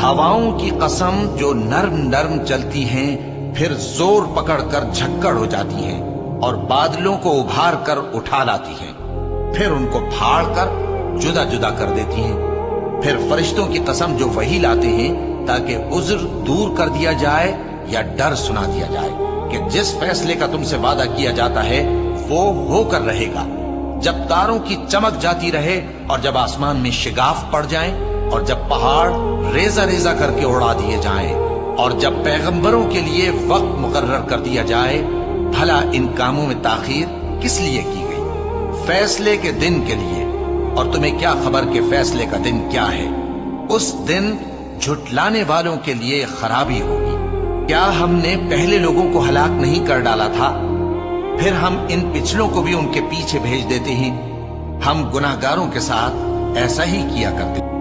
हवाओं की कसम जो नर्म नर्म चलती हैं, फिर जोर पकड़ कर झक्कड़ हो जाती हैं और बादलों को उभार कर उठा लाती हैं, फिर उनको फाड़ कर जुदा जुदा कर देती हैं। फिर फरिश्तों की कसम जो वही लाते हैं ताकि उज्र दूर कर दिया जाए या डर सुना दिया जाए कि जिस फैसले का तुमसे वादा किया जाता है वो होकर रहेगा। जब तारों की चमक जाती रहे और जब आसमान में शिगाफ पड़ जाएं और जब पहाड़ रेजा रेजा करके उड़ा दिए जाएं और जब पैगंबरों के लिए वक्त मुकर्रर कर दिया जाए, भला इन कामों में ताखीर किस लिए की गई? फैसले के दिन के लिए। और तुम्हें क्या खबर कि फैसले का दिन क्या है? उस दिन झुटलाने वालों के लिए खराबी होगी। क्या हमने पहले लोगों को हलाक नहीं कर डाला था? फिर हम इन पिछलों को भी उनके पीछे भेज देते हैं। हम गुनाहगारों के साथ ऐसा ही किया करते।